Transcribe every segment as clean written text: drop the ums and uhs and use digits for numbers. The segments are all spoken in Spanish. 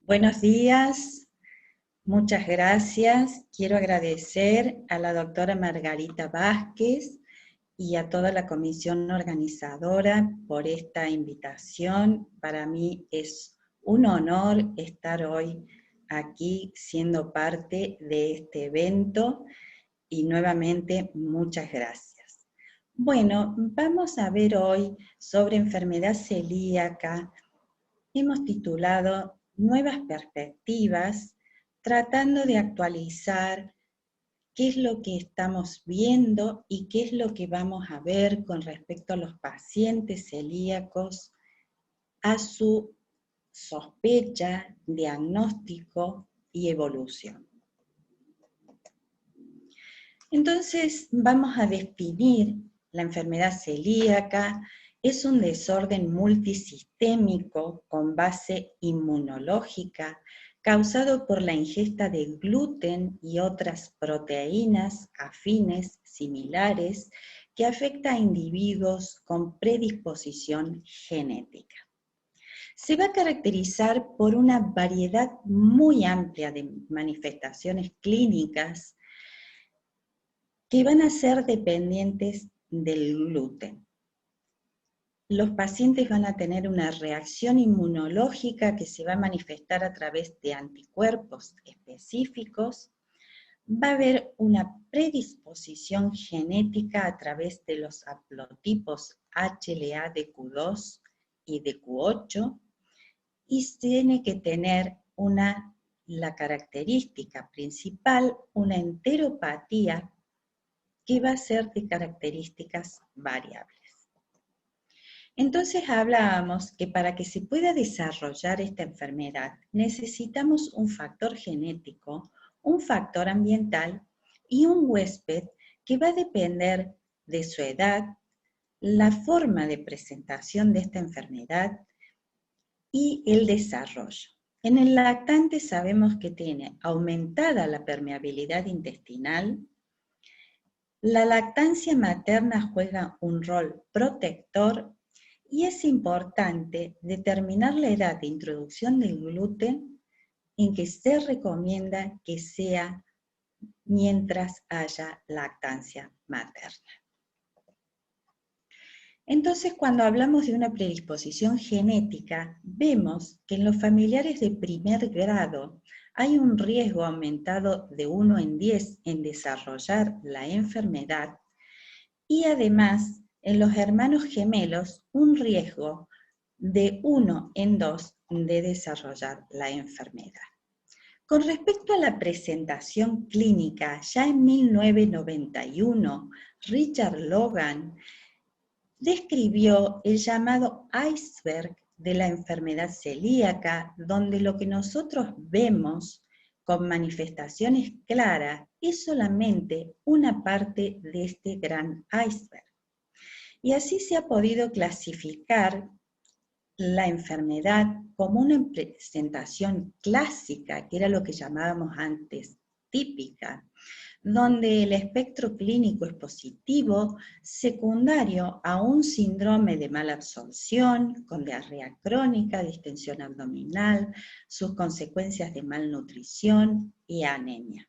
Buenos días, muchas gracias. Quiero agradecer a la doctora Margarita Vázquez y a toda la comisión organizadora por esta invitación. Para mí es un honor estar hoy aquí siendo parte de este evento y nuevamente muchas gracias. Bueno, vamos a ver hoy sobre enfermedad celíaca. Hemos titulado Nuevas Perspectivas, tratando de actualizar qué es lo que estamos viendo y qué es lo que vamos a ver con respecto a los pacientes celíacos, a su sospecha, diagnóstico y evolución. Entonces vamos a definir la enfermedad celíaca. Es un desorden multisistémico con base inmunológica causado por la ingesta de gluten y otras proteínas afines similares que afecta a individuos con predisposición genética. Se va a caracterizar por una variedad muy amplia de manifestaciones clínicas que van a ser dependientes del gluten. Los pacientes van a tener una reacción inmunológica que se va a manifestar a través de anticuerpos específicos. Va a haber una predisposición genética a través de los haplotipos HLA de Q2 y de Q8 y tiene que tener la característica principal, una enteropatía que va a ser de características variables. Entonces hablábamos que para que se pueda desarrollar esta enfermedad necesitamos un factor genético, un factor ambiental y un huésped que va a depender de su edad, la forma de presentación de esta enfermedad y el desarrollo. En el lactante sabemos que tiene aumentada la permeabilidad intestinal. La lactancia materna juega un rol protector y es importante determinar la edad de introducción del gluten en que se recomienda que sea mientras haya lactancia materna. Entonces, cuando hablamos de una predisposición genética, vemos que en los familiares de primer grado hay un riesgo aumentado de 1 en 10 en desarrollar la enfermedad y además en los hermanos gemelos un riesgo de 1 en 2 de desarrollar la enfermedad. Con respecto a la presentación clínica, ya en 1991, Richard Logan describió el llamado iceberg de la enfermedad celíaca, donde lo que nosotros vemos con manifestaciones claras es solamente una parte de este gran iceberg. Y así se ha podido clasificar la enfermedad como una presentación clásica, que era lo que llamábamos antes típica, donde el espectro clínico es positivo, secundario a un síndrome de mala absorción, con diarrea crónica, distensión abdominal, sus consecuencias de malnutrición y anemia.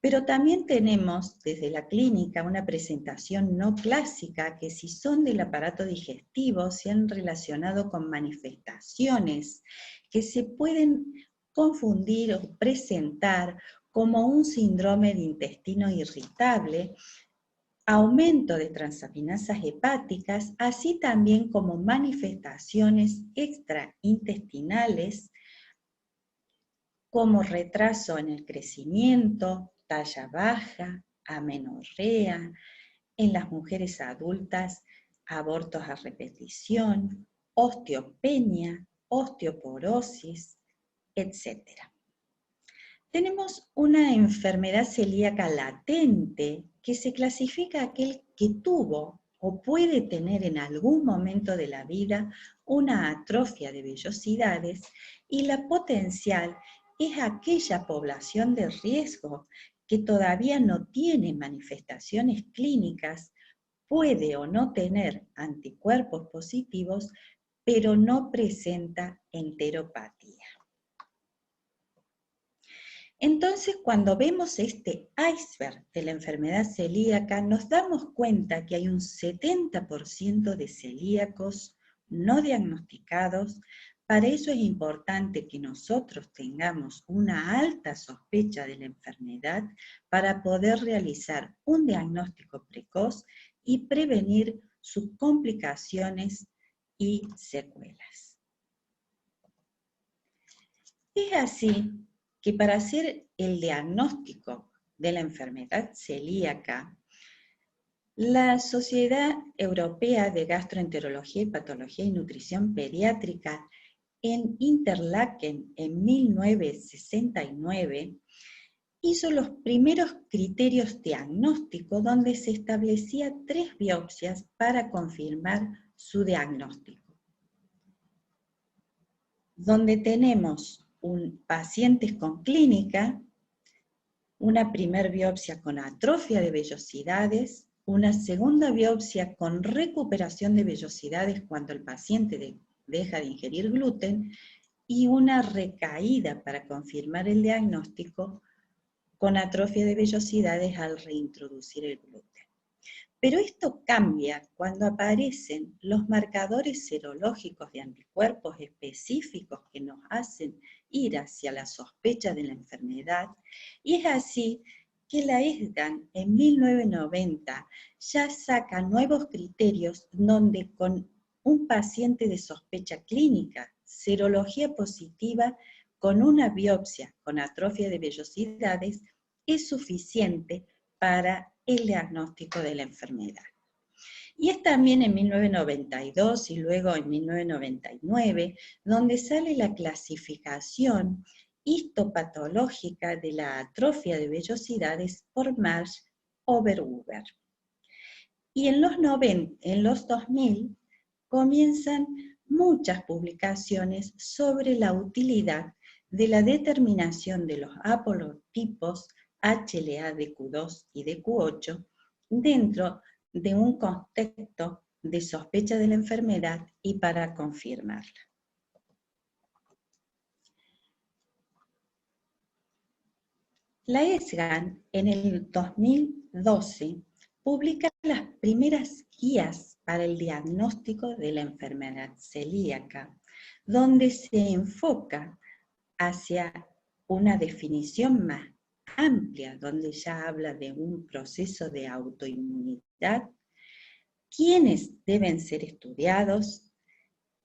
Pero también tenemos desde la clínica una presentación no clásica que si son del aparato digestivo se han relacionado con manifestaciones que se pueden confundir o presentar como un síndrome de intestino irritable, aumento de transaminasas hepáticas, así también como manifestaciones extraintestinales como retraso en el crecimiento, talla baja, amenorrea, en las mujeres adultas, abortos a repetición, osteopenia, osteoporosis, etc. Tenemos una enfermedad celíaca latente que se clasifica aquel que tuvo o puede tener en algún momento de la vida una atrofia de vellosidades y la potencial es aquella población de riesgo que todavía no tiene manifestaciones clínicas, puede o no tener anticuerpos positivos, pero no presenta enteropatía. Entonces, cuando vemos este iceberg de la enfermedad celíaca, nos damos cuenta que hay un 70% de celíacos no diagnosticados. Para eso es importante que nosotros tengamos una alta sospecha de la enfermedad para poder realizar un diagnóstico precoz y prevenir sus complicaciones y secuelas. Es así que para hacer el diagnóstico de la enfermedad celíaca, la Sociedad Europea de Gastroenterología y Patología y Nutrición Pediátrica en Interlaken en 1969 hizo los primeros criterios diagnósticos donde se establecía 3 biopsias para confirmar su diagnóstico. Donde tenemos pacientes con clínica, una primera biopsia con atrofia de vellosidades, una segunda biopsia con recuperación de vellosidades cuando el paciente deja de ingerir gluten, y una recaída para confirmar el diagnóstico con atrofia de vellosidades al reintroducir el gluten. Pero esto cambia cuando aparecen los marcadores serológicos de anticuerpos específicos que nos hacen ir hacia la sospecha de la enfermedad, y es así que la ESGAN en 1990 ya saca nuevos criterios donde con un paciente de sospecha clínica, serología positiva con una biopsia con atrofia de vellosidades, es suficiente para el diagnóstico de la enfermedad. Y es también en 1992 y luego en 1999 donde sale la clasificación histopatológica de la atrofia de vellosidades por Marsh-Overhuber. Y en los 2000 comienzan muchas publicaciones sobre la utilidad de la determinación de los haplotipos HLA de Q2 y de Q8 dentro de un contexto de sospecha de la enfermedad y para confirmarla. La ESGAN en el 2012 publica las primeras guías para el diagnóstico de la enfermedad celíaca, donde se enfoca hacia una definición más amplia, donde ya habla de un proceso de autoinmunidad, quiénes deben ser estudiados,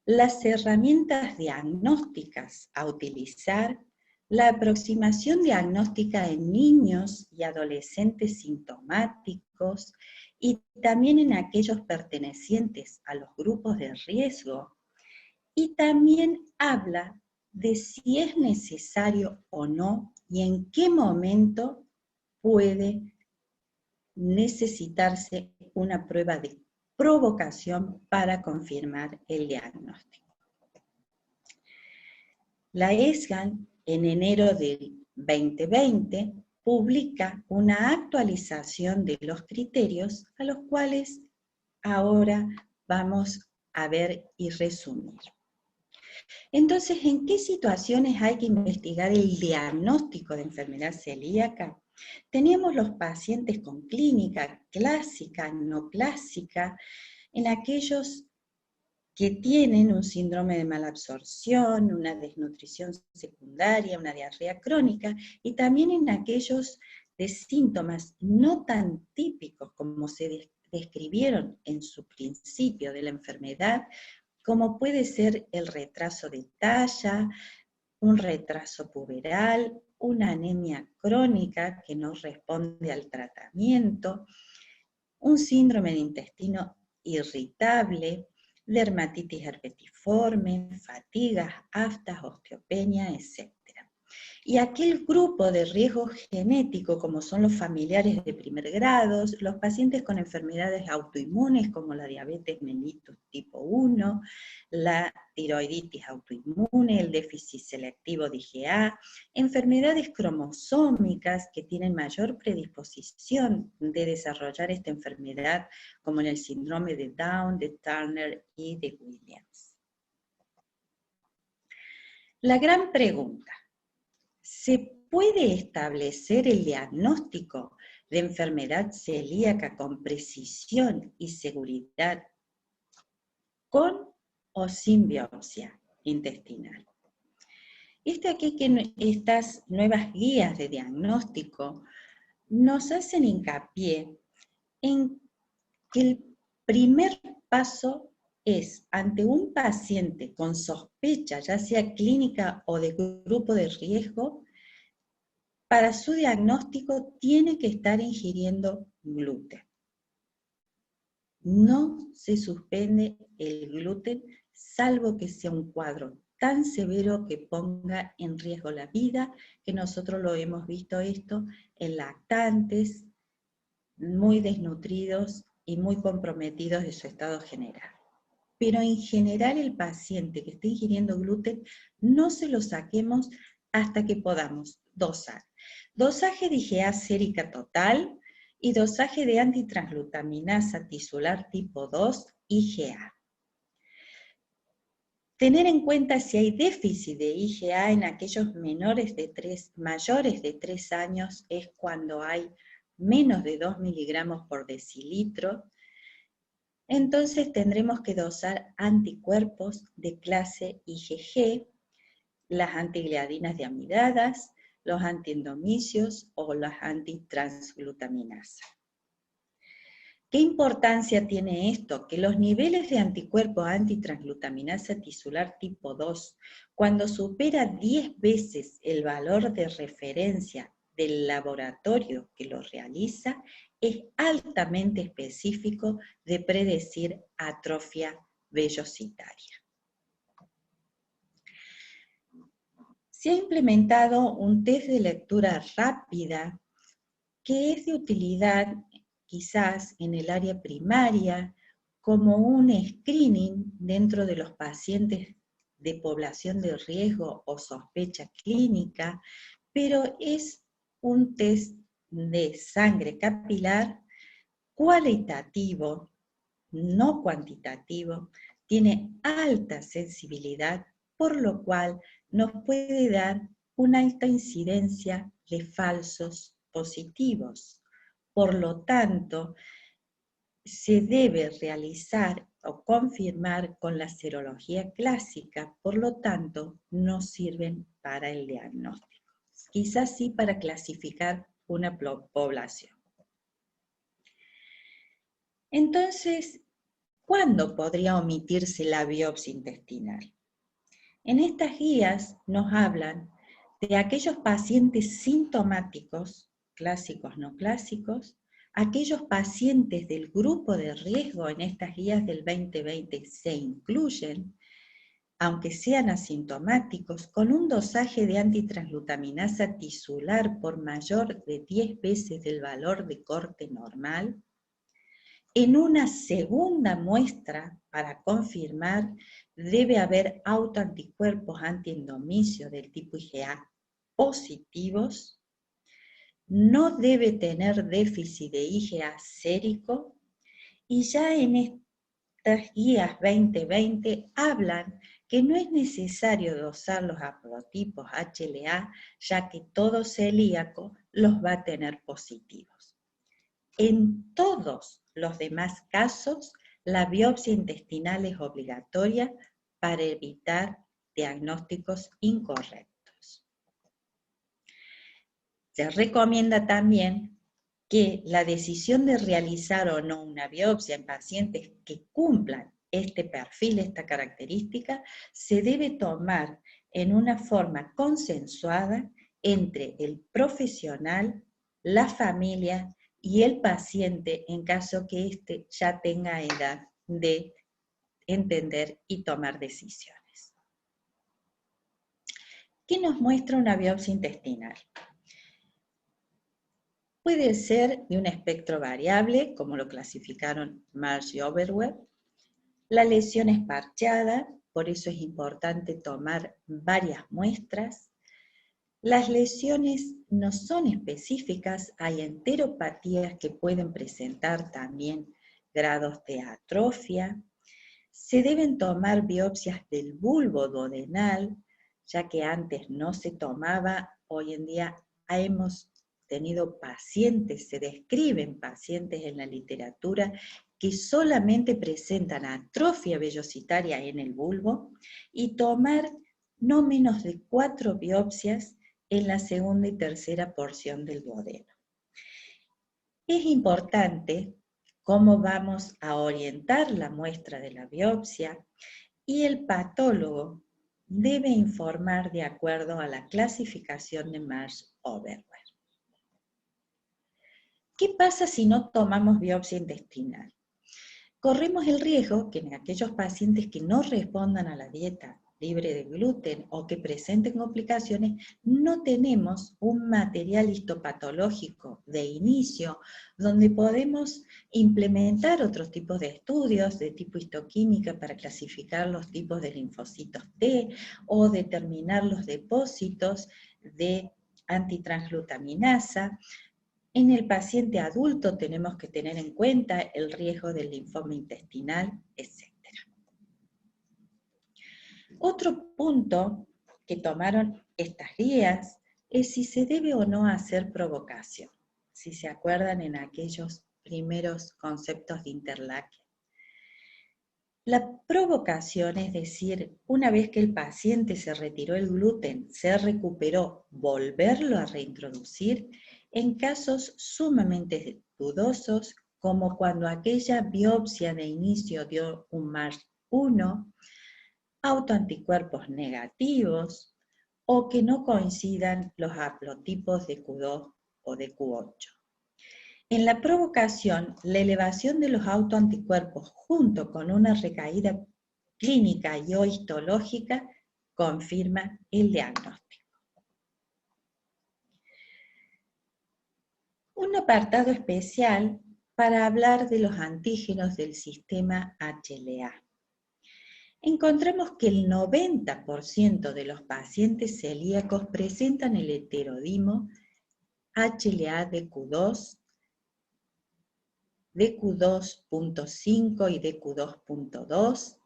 las herramientas diagnósticas a utilizar, la aproximación diagnóstica en niños y adolescentes sintomáticos y también en aquellos pertenecientes a los grupos de riesgo, y también habla de si es necesario o no y en qué momento puede necesitarse una prueba de provocación para confirmar el diagnóstico. La ESGAN en enero del 2020 publica una actualización de los criterios a los cuales ahora vamos a ver y resumir. Entonces, ¿en qué situaciones hay que investigar el diagnóstico de enfermedad celíaca? Tenemos los pacientes con clínica clásica, no clásica, en aquellos que tienen un síndrome de malabsorción, una desnutrición secundaria, una diarrea crónica, y también en aquellos de síntomas no tan típicos como se describieron en su principio de la enfermedad, como puede ser el retraso de talla, un retraso puberal, una anemia crónica que no responde al tratamiento, un síndrome de intestino irritable, dermatitis herpetiforme, fatigas, aftas, osteopenia, etc. Y aquel grupo de riesgo genético, como son los familiares de primer grado, los pacientes con enfermedades autoinmunes como la diabetes mellitus tipo 1, la tiroiditis autoinmune, el déficit selectivo de IgA, enfermedades cromosómicas que tienen mayor predisposición de desarrollar esta enfermedad, como en el síndrome de Down, de Turner y de Williams. La gran pregunta: ¿se puede establecer el diagnóstico de enfermedad celíaca con precisión y seguridad, con o sin biopsia intestinal. Aquí que estas nuevas guías de diagnóstico nos hacen hincapié en que el primer paso es, ante un paciente con sospecha, ya sea clínica o de grupo de riesgo, para su diagnóstico tiene que estar ingiriendo gluten. No se suspende el gluten, salvo que sea un cuadro tan severo que ponga en riesgo la vida, que nosotros lo hemos visto esto en lactantes, muy desnutridos y muy comprometidos de su estado general. Pero en general el paciente que esté ingiriendo gluten, no se lo saquemos hasta que podamos dosar. Dosaje de IgA sérica total y dosaje de antitransglutaminasa tisular tipo 2, IgA. Tener en cuenta si hay déficit de IgA en aquellos mayores de 3 años es cuando hay menos de 2 miligramos por decilitro. Entonces tendremos que dosar anticuerpos de clase IgG, las antigliadinas de amidadas, los antiendomicios o las antitransglutaminasa. ¿Qué importancia tiene esto? Que los niveles de anticuerpos antitransglutaminasa tisular tipo 2, cuando supera 10 veces el valor de referencia del laboratorio que lo realiza, es altamente específico de predecir atrofia vellositaria. Se ha implementado un test de lectura rápida que es de utilidad quizás en el área primaria como un screening dentro de los pacientes de población de riesgo o sospecha clínica, pero es un test de sangre capilar cualitativo, no cuantitativo, tiene alta sensibilidad, por lo cual nos puede dar una alta incidencia de falsos positivos. Por lo tanto, se debe realizar o confirmar con la serología clásica, por lo tanto, no sirven para el diagnóstico. Quizás sí para clasificar una población. Entonces, ¿cuándo podría omitirse la biopsia intestinal? En estas guías nos hablan de aquellos pacientes sintomáticos, clásicos, no clásicos, aquellos pacientes del grupo de riesgo en estas guías del 2020 se incluyen, aunque sean asintomáticos, con un dosaje de antitransglutaminasa tisular por mayor de 10 veces del valor de corte normal. En una segunda muestra, para confirmar, debe haber autoanticuerpos antiendomicios del tipo IgA positivos, no debe tener déficit de IgA sérico, y ya en estas guías 2020 hablan que no es necesario dosar los haplotipos HLA, ya que todo celíaco los va a tener positivos. En todos los demás casos, la biopsia intestinal es obligatoria para evitar diagnósticos incorrectos. Se recomienda también que la decisión de realizar o no una biopsia en pacientes que cumplan este perfil, esta característica, se debe tomar en una forma consensuada entre el profesional, la familia y el paciente en caso que éste ya tenga edad de entender y tomar decisiones. ¿Qué nos muestra una biopsia intestinal? Puede ser de un espectro variable, como lo clasificaron Marsh y Overweb. La lesión es parcheada, por eso es importante tomar varias muestras. Las lesiones no son específicas, hay enteropatías que pueden presentar también grados de atrofia. Se deben tomar biopsias del bulbo duodenal, ya que antes no se tomaba, hoy en día hemos tenido pacientes, se describen pacientes en la literatura que solamente presentan atrofia vellositaria en el bulbo y tomar no menos de 4 biopsias en la segunda y tercera porción del duodeno. Es importante cómo vamos a orientar la muestra de la biopsia y el patólogo debe informar de acuerdo a la clasificación de Marsh-Overware. ¿Qué pasa si no tomamos biopsia intestinal? Corremos el riesgo que en aquellos pacientes que no respondan a la dieta libre de gluten o que presenten complicaciones, no tenemos un material histopatológico de inicio donde podemos implementar otros tipos de estudios de tipo histoquímica para clasificar los tipos de linfocitos T o determinar los depósitos de antitransglutaminasa. En el paciente adulto tenemos que tener en cuenta el riesgo del linfoma intestinal, etc. Otro punto que tomaron estas guías es si se debe o no hacer provocación, si se acuerdan en aquellos primeros conceptos de Interlaken. La provocación, es decir, una vez que el paciente se retiró el gluten, se recuperó, volverlo a reintroducir en casos sumamente dudosos, como cuando aquella biopsia de inicio dio un MARS-1, autoanticuerpos negativos, o que no coincidan los haplotipos de Q2 o de Q8. En la provocación, la elevación de los autoanticuerpos junto con una recaída clínica y o histológica confirma el diagnóstico. Un apartado especial para hablar de los antígenos del sistema HLA. Encontramos que el 90% de los pacientes celíacos presentan el heterodimo HLA-DQ2, DQ2.5 y DQ2.2,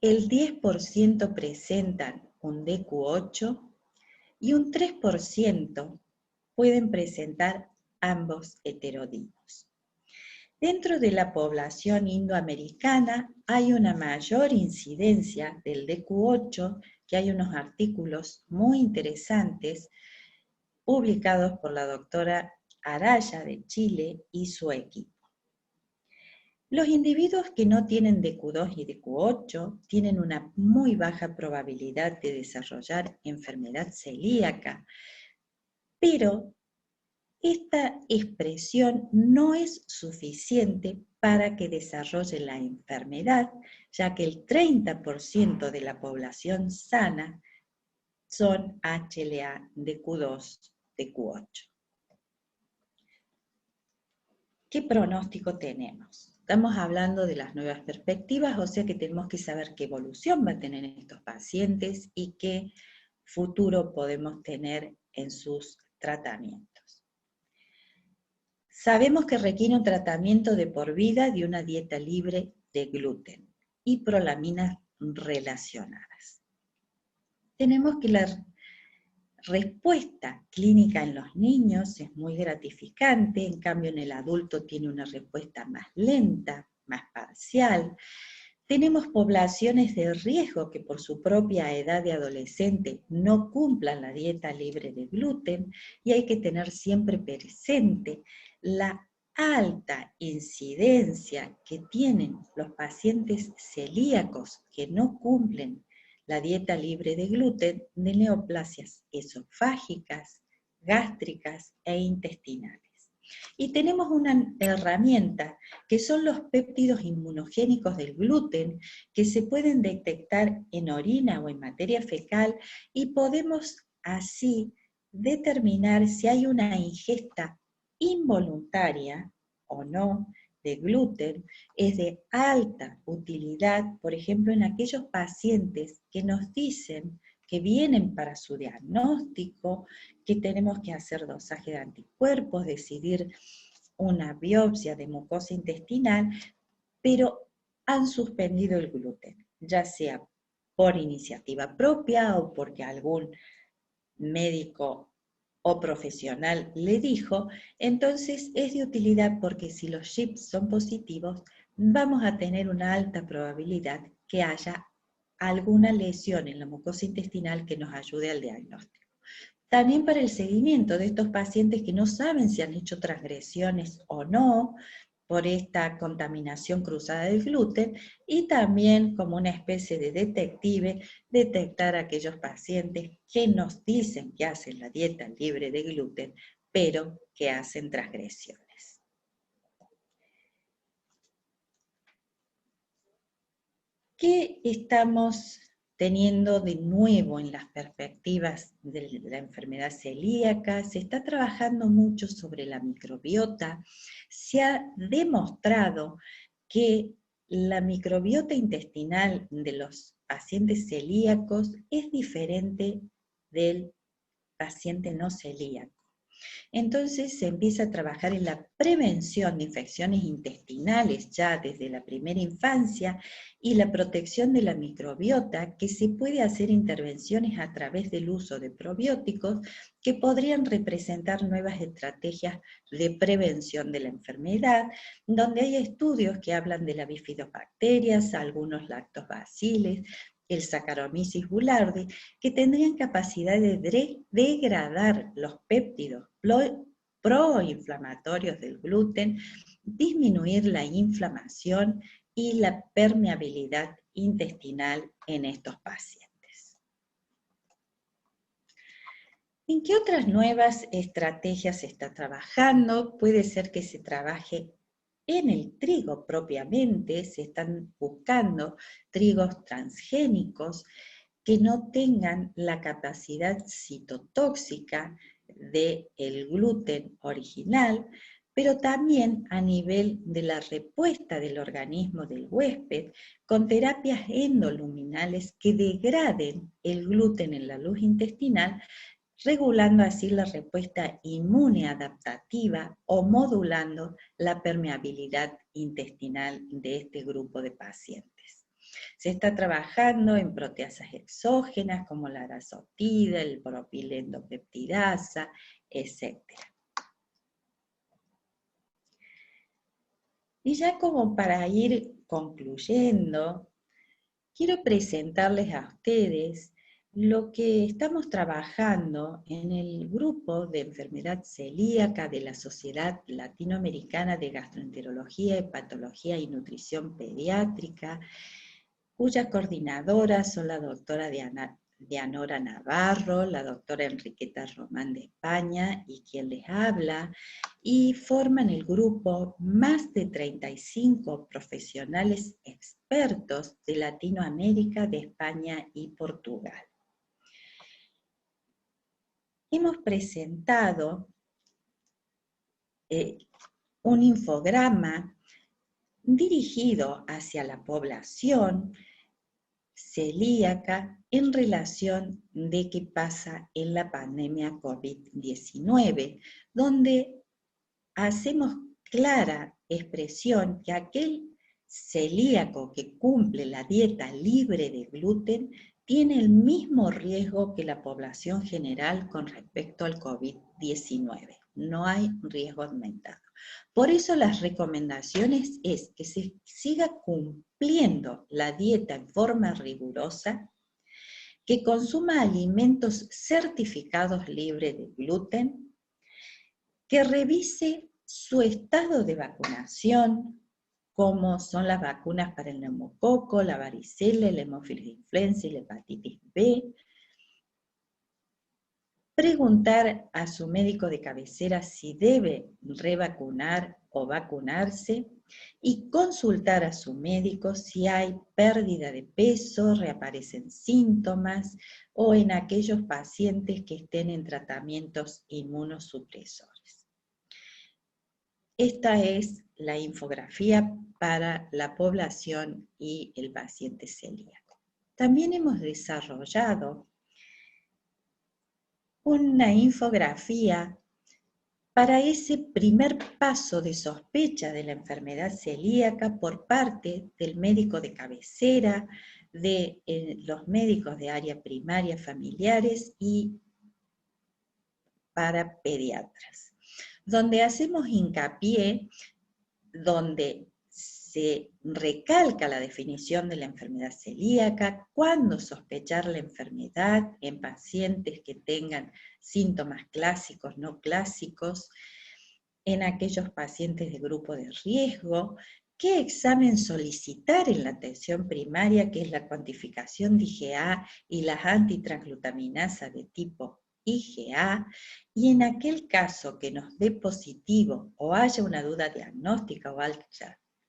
el 10% presentan un DQ8 y un 3% pueden presentar ambos heterodimos. Dentro de la población indoamericana hay una mayor incidencia del DQ8, que hay unos artículos muy interesantes publicados por la doctora Araya de Chile y su equipo. Los individuos que no tienen DQ2 y DQ8 tienen una muy baja probabilidad de desarrollar enfermedad celíaca, pero esta expresión no es suficiente para que desarrolle la enfermedad, ya que el 30% de la población sana son HLA DQ2, DQ8. ¿Qué pronóstico tenemos? Estamos hablando de las nuevas perspectivas, o sea que tenemos que saber qué evolución va a tener estos pacientes y qué futuro podemos tener en sus tratamientos. Sabemos que requiere un tratamiento de por vida de una dieta libre de gluten y prolaminas relacionadas. Tenemos que la respuesta clínica en los niños es muy gratificante, en cambio en el adulto tiene una respuesta más lenta, más parcial. Tenemos poblaciones de riesgo que por su propia edad de adolescente no cumplan la dieta libre de gluten y hay que tener siempre presente la alta incidencia que tienen los pacientes celíacos que no cumplen la dieta libre de gluten de neoplasias esofágicas, gástricas e intestinales. Y tenemos una herramienta que son los péptidos inmunogénicos del gluten que se pueden detectar en orina o en materia fecal y podemos así determinar si hay una ingesta involuntaria o no de gluten. Es de alta utilidad, por ejemplo, en aquellos pacientes que nos dicen que vienen para su diagnóstico, que tenemos que hacer dosaje de anticuerpos, decidir una biopsia de mucosa intestinal, pero han suspendido el gluten, ya sea por iniciativa propia o porque algún médico o profesional le dijo, entonces es de utilidad porque si los chips son positivos, vamos a tener una alta probabilidad que haya alguna lesión en la mucosa intestinal que nos ayude al diagnóstico. También para el seguimiento de estos pacientes que no saben si han hecho transgresiones o no por esta contaminación cruzada del gluten, y también como una especie de detective, detectar a aquellos pacientes que nos dicen que hacen la dieta libre de gluten, pero que hacen transgresiones. ¿Qué estamos teniendo de nuevo en las perspectivas de la enfermedad celíaca? Se está trabajando mucho sobre la microbiota. Se ha demostrado que la microbiota intestinal de los pacientes celíacos es diferente del paciente no celíaco. Entonces se empieza a trabajar en la prevención de infecciones intestinales ya desde la primera infancia y la protección de la microbiota, que se puede hacer intervenciones a través del uso de probióticos que podrían representar nuevas estrategias de prevención de la enfermedad, donde hay estudios que hablan de las bifidobacterias, algunos lactobacilos, el Saccharomyces boulardii, que tendrían capacidad de degradar los péptidos proinflamatorios del gluten, disminuir la inflamación y la permeabilidad intestinal en estos pacientes. ¿En qué otras nuevas estrategias se está trabajando? Puede ser que se trabaje en el trigo propiamente, se están buscando trigos transgénicos que no tengan la capacidad citotóxica del gluten original, pero también a nivel de la respuesta del organismo del huésped, con terapias endoluminales que degraden el gluten en la luz intestinal, regulando así la respuesta inmune adaptativa o modulando la permeabilidad intestinal de este grupo de pacientes. Se está trabajando en proteasas exógenas como la arasotida, el propilendopeptidasa, etc. Y ya como para ir concluyendo, quiero presentarles a ustedes lo que estamos trabajando en el grupo de enfermedad celíaca de la Sociedad Latinoamericana de Gastroenterología, Hepatología y Nutrición Pediátrica, cuyas coordinadoras son la doctora Dianora Navarro, la doctora Enriqueta Román de España y quien les habla, y forman el grupo más de 35 profesionales expertos de Latinoamérica, de España y Portugal. Hemos presentado un infograma dirigido hacia la población celíaca en relación de qué pasa en la pandemia COVID-19, donde hacemos clara expresión que aquel celíaco que cumple la dieta libre de gluten tiene el mismo riesgo que la población general con respecto al COVID-19. No hay riesgo aumentado. Por eso las recomendaciones es que se siga cumpliendo la dieta en forma rigurosa, que consuma alimentos certificados libres de gluten, que revise su estado de vacunación, como son las vacunas para el neumococo, la varicela, el hemófilis influenza y la hepatitis B. Preguntar a su médico de cabecera si debe revacunar o vacunarse y consultar a su médico si hay pérdida de peso, reaparecen síntomas o en aquellos pacientes que estén en tratamientos inmunosupresores. Esta es la infografía para la población y el paciente celíaco. También hemos desarrollado una infografía para ese primer paso de sospecha de la enfermedad celíaca por parte del médico de cabecera, de los médicos de área primaria familiares y para pediatras, donde hacemos hincapié, donde se recalca la definición de la enfermedad celíaca, cuándo sospechar la enfermedad en pacientes que tengan síntomas clásicos, no clásicos, en aquellos pacientes de grupo de riesgo, qué examen solicitar en la atención primaria, que es la cuantificación de IgA y las antitransglutaminasas de tipo IgA, y en aquel caso que nos dé positivo o haya una duda diagnóstica o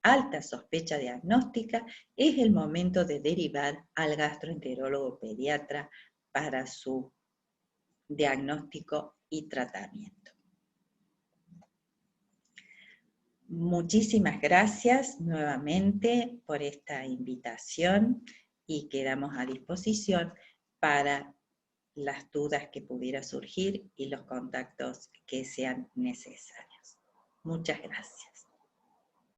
alta sospecha diagnóstica, es el momento de derivar al gastroenterólogo pediatra para su diagnóstico y tratamiento. Muchísimas gracias nuevamente por esta invitación y quedamos a disposición para las dudas que pudiera surgir y los contactos que sean necesarios. Muchas gracias.